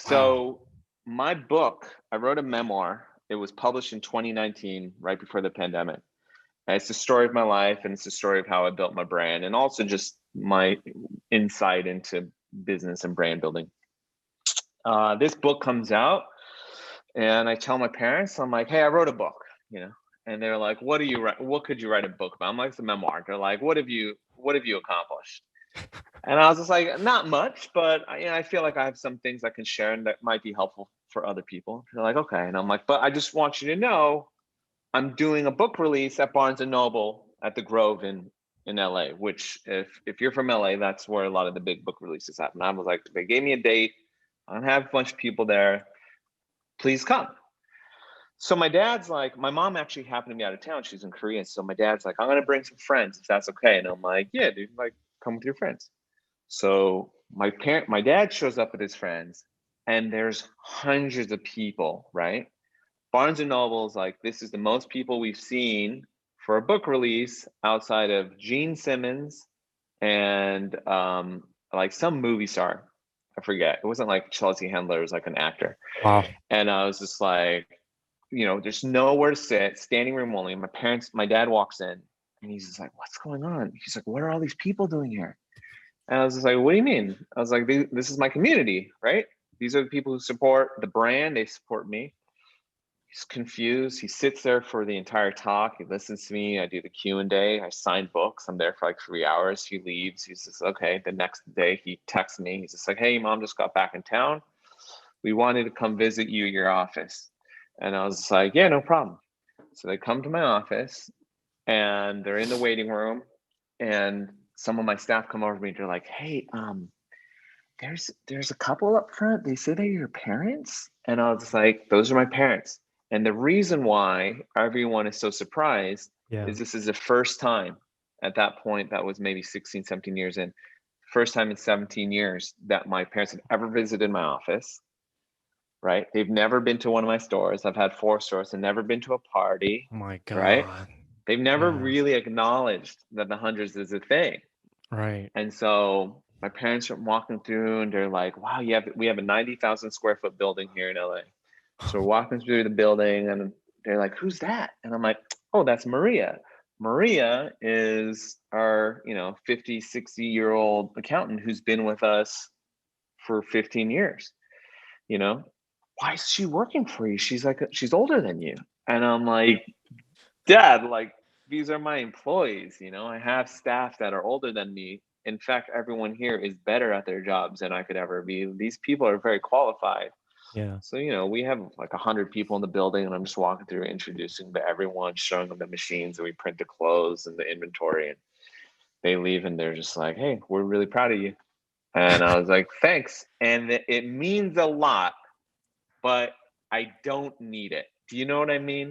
Wow. So my book, I wrote a memoir. It was published in 2019, right before the pandemic. And it's the story of my life, and it's the story of how I built my brand, and also just my insight into business and brand building. This book comes out, and I tell my parents, I'm like, "Hey, I wrote a book," you know, and they're like, "What do you write? What could you write a book about?" I'm like, "It's a memoir." They're like, What have you accomplished?" And I was just like, "Not much, but I feel like I have some things I can share and that might be helpful for other people." They're like, "Okay," and I'm like, "But I just want you to know, I'm doing a book release at Barnes and Noble at the Grove in LA, which if you're from LA, that's where a lot of the big book releases happen." I was like, they gave me a date. I don't have a bunch of people there. Please come. So my dad's like, my mom actually happened to be out of town. She's in Korea. So my dad's like, "I'm gonna bring some friends if that's okay." And I'm like, "Yeah, dude, like come with your friends." So my dad shows up with his friends, and there's hundreds of people, right? Barnes and Noble's like, this is the most people we've seen for a book release outside of Gene Simmons and like some movie star. I forget. It wasn't like Chelsea Handler, it was like an actor. Wow. And I was just like, there's nowhere to sit, standing room only. My dad walks in, and he's just like, "What's going on?" He's like, "What are all these people doing here?" And I was just like, "What do you mean?" I was like, "This is my community, right? These are the people who support the brand. They support me." He's confused. He sits there for the entire talk. He listens to me. I do the Q&A. I sign books. I'm there for like 3 hours. He leaves. He's just okay. The next day he texts me. He's just like, "Hey, mom just got back in town. We wanted to come visit you at your office." And I was just like, "Yeah, no problem." So they come to my office, and they're in the waiting room, and some of my staff come over to me. They're like, "Hey, there's a couple up front. They say they're your parents." And I was just like, "Those are my parents." And the reason why everyone is so surprised Yeah. is this is the first time at that point, that was maybe 16, 17 years in, first time in 17 years that my parents have ever visited my office, right? They've never been to one of my stores. I've had 4 stores and never been to a party, Oh my right? God. They've never Yeah. really acknowledged that the hundreds is a thing. Right. And so my parents are walking through, and they're like, "Wow, we have a 90,000 square foot building here in LA." So we're walking through the building, and they're like, "Who's that?" And I'm like, "Oh, that's Maria. Maria is our, 50, 60-year-old accountant who's been with us for 15 years, you know? Why is she working for you? She's older than you." And I'm like, "Dad, like, these are my employees, I have staff that are older than me. In fact, everyone here is better at their jobs than I could ever be. These people are very qualified." Yeah. So, we have like 100 people in the building, and I'm just walking through, introducing to everyone, showing them the machines, and we print the clothes and the inventory, and they leave, and they're just like, "Hey, we're really proud of you." And I was like, "Thanks." And it means a lot, but I don't need it. Do you know what I mean?